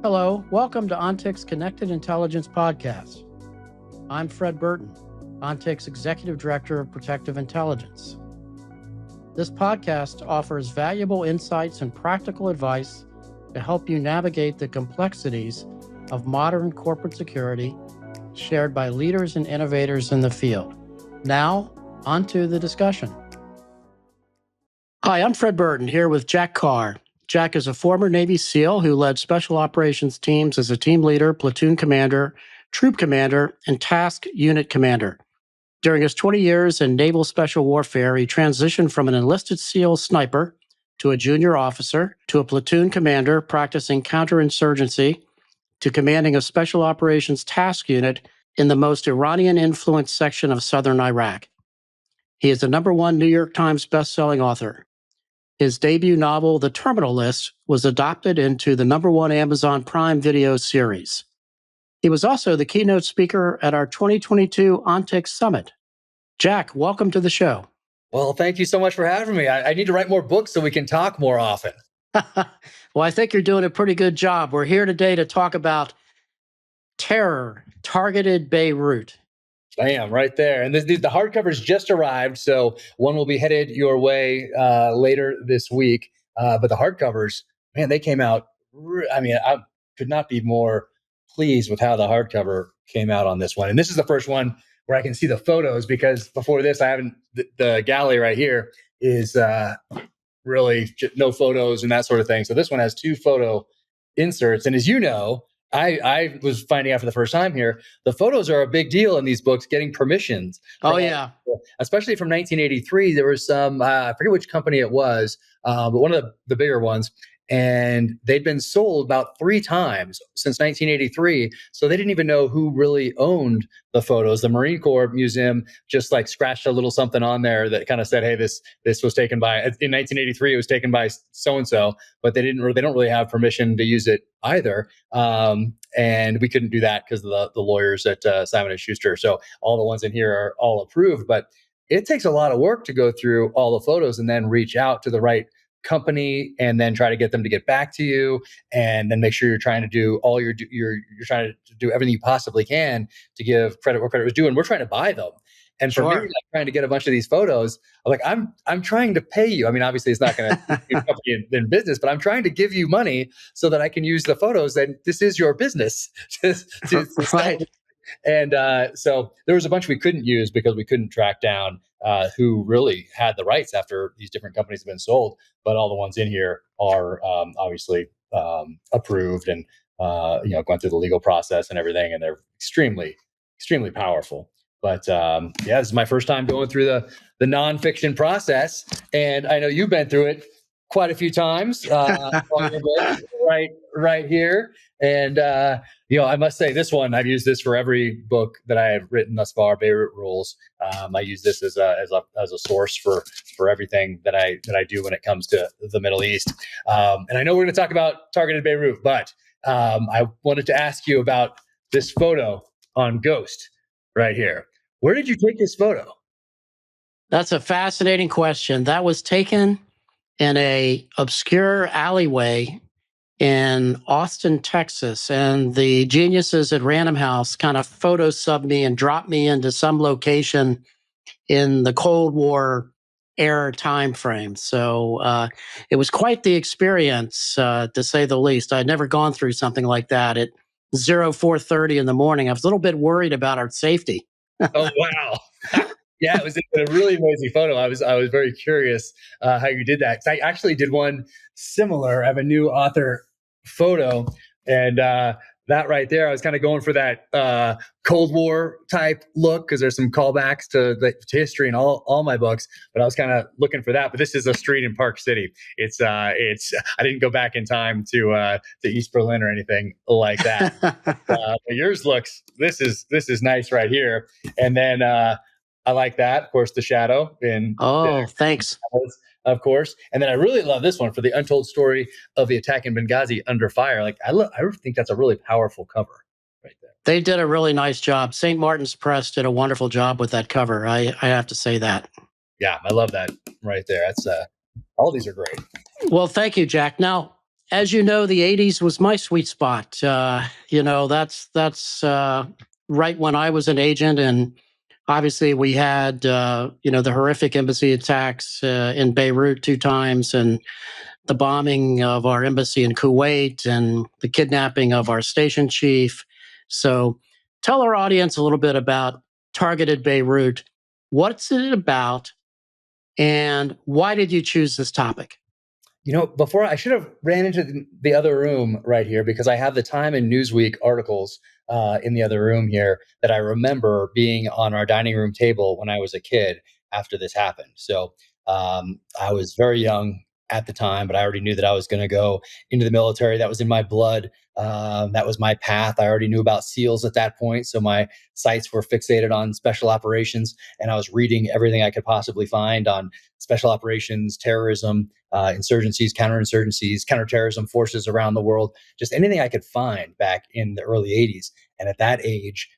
Hello, welcome to ONTIC's Connected Intelligence Podcast. I'm Fred Burton, ONTIC's Executive Director of Protective Intelligence. This podcast offers valuable insights and practical advice to help you navigate the complexities of modern corporate security shared by leaders and innovators in the field. Now, on to the discussion. Hi, I'm Fred Burton here with Jack Carr. Jack is a former Navy SEAL who led special operations teams as a team leader, platoon commander, troop commander, and task unit commander. During his 20 years in naval special warfare, he transitioned from an enlisted SEAL sniper to a junior officer to a platoon commander practicing counterinsurgency to commanding a special operations task unit in the most Iranian-influenced section of southern Iraq. He is the #1 New York Times bestselling author. His debut novel, The Terminal List, was adopted into the #1 Amazon Prime Video series. He was also the keynote speaker at our 2022 ONTIC Summit. Jack, welcome to the show. Well, thank you so much for having me. I need to write more books so we can talk more often. Well, I think you're doing a pretty good job. We're here today to talk about terror, targeted Beirut. Bam, right there. And the hardcovers just arrived, so one will be headed your way later this week. But the hardcovers, man, they came out. I could not be more pleased with how the hardcover came out on this one. And this is the first one where I can see the photos, because before this, I haven't. The galley right here is really no photos and that sort of thing. So this one has 2 photo inserts. And as you know, I was finding out for the first time here, the photos are a big deal in these books, getting permissions. Oh, yeah. Especially from 1983, there was some, I forget which company it was, but one of the bigger ones. And they'd been sold about 3 times since 1983. So they didn't even know who really owned the photos. The Marine Corps Museum just like scratched a little something on there that kind of said, hey, this was taken by, in 1983, it was taken by so-and-so, but they don't really have permission to use it either. And we couldn't do that because of the lawyers at Simon & Schuster. So all the ones in here are all approved, but it takes a lot of work to go through all the photos and then reach out to the right company and then try to get them to get back to you, and then make sure you're trying to do all you're trying to do everything you possibly can to give credit where credit was due. And we're trying to buy them. And for me, like, trying to get a bunch of these photos, I'm trying to pay you. I mean, obviously it's not going to keep a company in business, but I'm trying to give you money so that I can use the photos. And this is your business. Right. And so there was a bunch we couldn't use because we couldn't track down who really had the rights after these different companies have been sold. But all the ones in here are obviously approved and going through the legal process and everything, and they're extremely, extremely powerful. But this is my first time going through the nonfiction process, and I know you've been through it quite a few times on your book, right here. And I must say, this one, I've used this for every book that I have written thus far. Beirut Rules. I use this as a source for everything that I do when it comes to the Middle East. And I know we're going to talk about targeted Beirut, but I wanted to ask you about this photo on Ghost right here. Where did you take this photo? That's a fascinating question. That was taken in a obscure alleyway in Austin, Texas, and the geniuses at Random House kind of photo subbed me and dropped me into some location in the Cold War era time frame. So it was quite the experience, to say the least. I'd never gone through something like that at 04:30 in the morning. I was a little bit worried about our safety. Oh, wow. Yeah, it was a really amazing photo. I was very curious how you did that. 'Cause I actually did one similar. I have a new author photo, and that right there, I was kind of going for that Cold War type look, because there's some callbacks to history in all my books. But I was kind of looking for that. But this is a street in Park City. It's I didn't go back in time to East Berlin or anything like that. But yours looks. This is nice right here, and then. I like that. Of course, the shadow. Thanks. Of course. And then I really love this one for the untold story of the attack in Benghazi under fire. Like I think that's a really powerful cover right there. They did a really nice job. St. Martin's Press did a wonderful job with that cover. I have to say that. Yeah, I love that right there. That's all these are great. Well, thank you, Jack. Now, as you know, the '80s was my sweet spot. That's right when I was an agent, and obviously we had the horrific embassy attacks in Beirut 2 times, and the bombing of our embassy in Kuwait, and the kidnapping of our station chief. So, tell our audience a little bit about Targeted Beirut. What's it about, and why did you choose this topic? Before I should have ran into the other room right here because I have the Time and Newsweek articles in the other room here that I remember being on our dining room table when I was a kid after this happened. So I was very young at the time, but I already knew that I was going to go into the military. That was in my blood. That was my path. I already knew about SEALs at that point. So my sights were fixated on special operations, and I was reading everything I could possibly find on special operations, terrorism, insurgencies, counterinsurgencies, counterterrorism forces around the world, just anything I could find back in the early 80s. And at that age,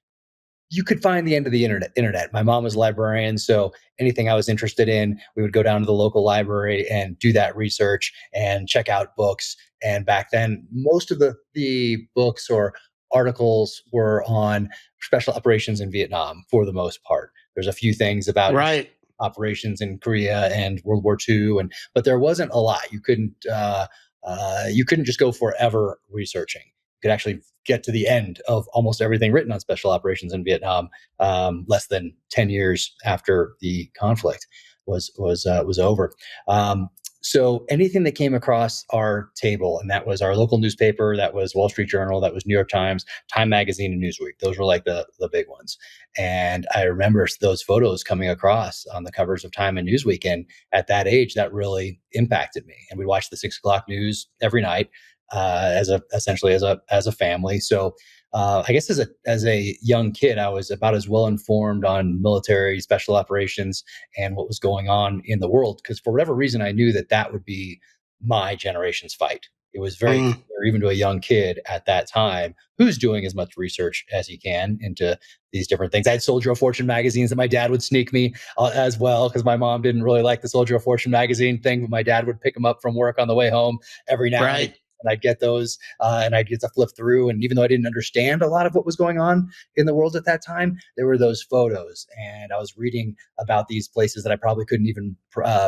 you could find the end of the internet. My mom was a librarian, so anything I was interested in, we would go down to the local library and do that research and check out books. And back then, most of the books or articles were on special operations in Vietnam for the most part. There's a few things about Right. operations in Korea and World War II, and but there wasn't a lot. You couldn't just go forever researching. You could actually get to the end of almost everything written on special operations in Vietnam less than 10 years after the conflict was over. So anything that came across our table, and that was our local newspaper, that was Wall Street Journal, that was New York Times, Time Magazine, and Newsweek. Those were like the big ones. And I remember those photos coming across on the covers of Time and Newsweek. And at that age, that really impacted me. And we'd watch the 6 o'clock news every night essentially as a family. So I guess as a young kid, I was about as well informed on military special operations and what was going on in the world because for whatever reason, I knew that that would be my generation's fight. It was very Mm, clear, even to a young kid at that time, who's doing as much research as he can into these different things. I had Soldier of Fortune magazines that my dad would sneak me as well because my mom didn't really like the Soldier of Fortune magazine thing, but my dad would pick them up from work on the way home every now and again. right. And I'd get those and I'd get to flip through. And even though I didn't understand a lot of what was going on in the world at that time, there were those photos. And I was reading about these places that I probably couldn't even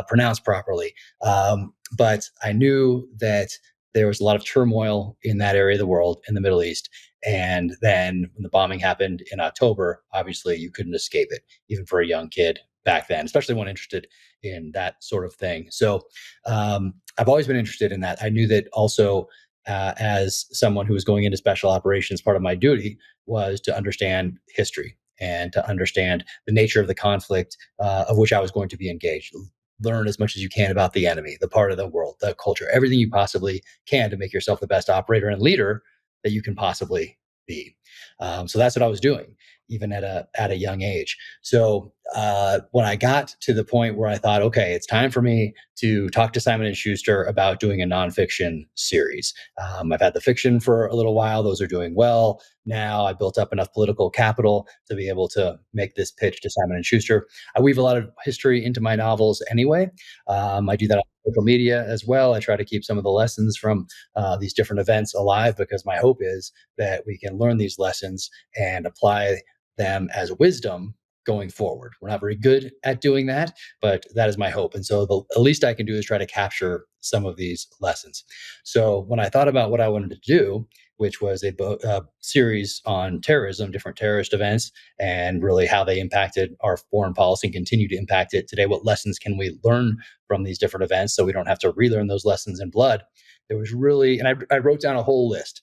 pronounce properly. But I knew that there was a lot of turmoil in that area of the world, in the Middle East. And then when the bombing happened in October, obviously you couldn't escape it, even for a young kid back then, especially one interested in that sort of thing. So I've always been interested in that. I knew that also as someone who was going into special operations, part of my duty was to understand history and to understand the nature of the conflict of which I was going to be engaged. Learn as much as you can about the enemy, the part of the world, the culture, everything you possibly can to make yourself the best operator and leader that you can possibly be. So that's what I was doing, even at a young age. So when I got to the point where I thought, okay, it's time for me to talk to Simon and Schuster about doing a nonfiction series. I've had the fiction for a little while; those are doing well. Now I built up enough political capital to be able to make this pitch to Simon and Schuster. I weave a lot of history into my novels anyway. I do that on social media as well. I try to keep some of the lessons from these different events alive because my hope is that we can learn these lessons and apply them as wisdom going forward. We're not very good at doing that, but that is my hope. And so the least I can do is try to capture some of these lessons. So when I thought about what I wanted to do, which was a series on terrorism, different terrorist events, and really how they impacted our foreign policy and continue to impact it today, what lessons can we learn from these different events so we don't have to relearn those lessons in blood? There was really, and I wrote down a whole list.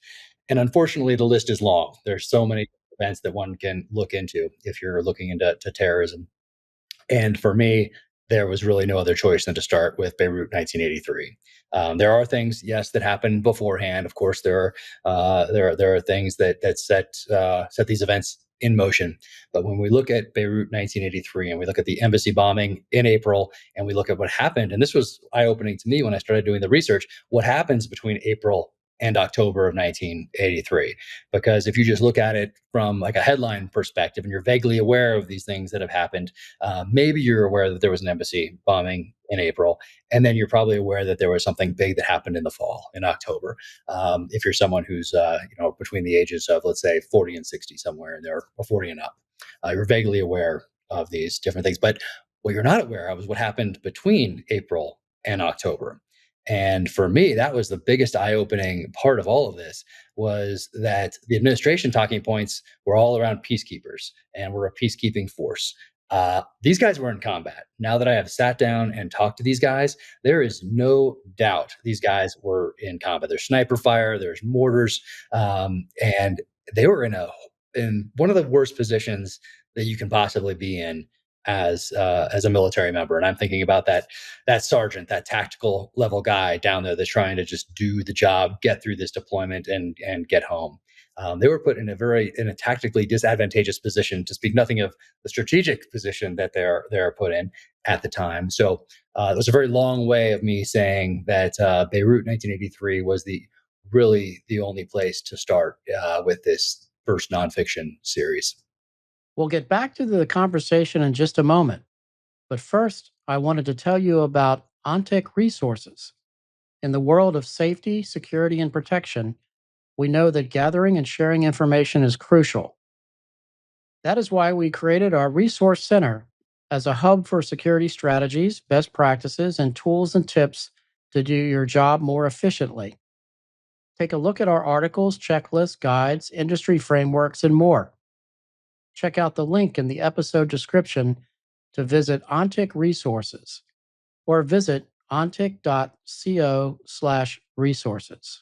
And unfortunately, the list is long. There's so many events that one can look into if you're looking into terrorism. And for me, there was really no other choice than to start with Beirut 1983. There are things, yes, that happened beforehand. Of course, there are things that set these events in motion. But when we look at Beirut 1983 and we look at the embassy bombing in April and we look at what happened, and this was eye opening to me when I started doing the research, what happens between April and October of 1983. Because if you just look at it from like a headline perspective and you're vaguely aware of these things that have happened, maybe you're aware that there was an embassy bombing in April, and then you're probably aware that there was something big that happened in the fall in October. If you're someone who's between the ages of, let's say, 40 and 60, somewhere in there, or 40 and up, you're vaguely aware of these different things. But what you're not aware of is what happened between April and October. And for me, that was the biggest eye-opening part of all of this, was that the administration talking points were all around peacekeepers, and we're a peacekeeping force. These guys were in combat. Now that I have sat down and talked to these guys, there is no doubt these guys were in combat. There's sniper fire, there's mortars, and they were in one of the worst positions that you can possibly be in as a military member. And I'm thinking about that sergeant, that tactical level guy down there that's trying to just do the job, get through this deployment, and get home. They were put in a tactically disadvantageous position, to speak nothing of the strategic position that they're put in at the time. So it was a very long way of me saying that Beirut 1983 was really the only place to start with this first nonfiction series. We'll get back to the conversation in just a moment. But first, I wanted to tell you about ONTIC resources. In the world of safety, security, and protection, we know that gathering and sharing information is crucial. That is why we created our Resource Center as a hub for security strategies, best practices, and tools and tips to do your job more efficiently. Take a look at our articles, checklists, guides, industry frameworks, and more. Check out the link in the episode description to visit ONTIC resources, or visit ontic.co/resources.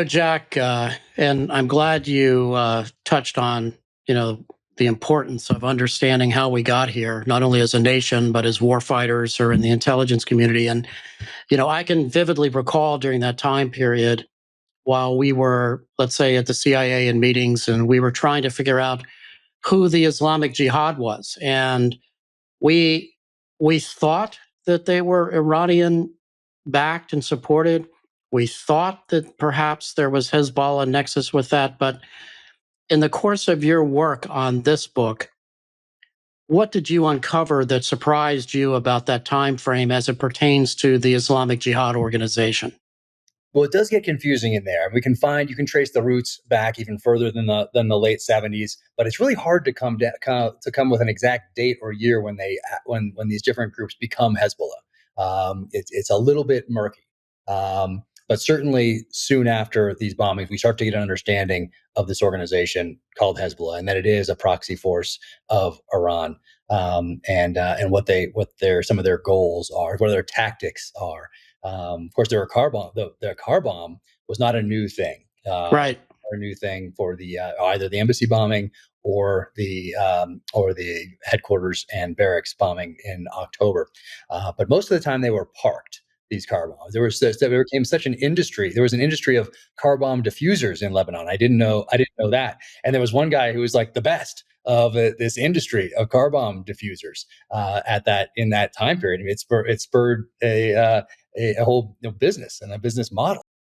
Jack, and I'm glad you touched on, the importance of understanding how we got here, not only as a nation, but as warfighters or in the intelligence community. And, I can vividly recall during that time period, while we were, let's say, at the CIA in meetings, and we were trying to figure out who the Islamic Jihad was. And we we thought that they were Iranian backed and supported. We thought that perhaps there was Hezbollah nexus with that. But in the course of your work on this book, what did you uncover that surprised you about that time frame as it pertains to the Islamic Jihad organization? Well, it does get confusing in there. You can trace the roots back even further than the late 70s, but it's really hard to come with an exact date or year when when these different groups become Hezbollah. It's a little bit murky. But certainly soon after these bombings, we start to get an understanding of this organization called Hezbollah, and that it is a proxy force of Iran, and what their some of their goals are, what their tactics are. Of course, the car bomb was not a new thing. Right. A new thing for the either the embassy bombing or the headquarters and barracks bombing in October. But most of the time, they were parked. These car bombs. There became such an industry. There was an industry of car bomb diffusers in Lebanon. I didn't know that. And there was one guy who was like the best of this industry of car bomb diffusers in that time period. I mean, it spurred a whole business and a business model.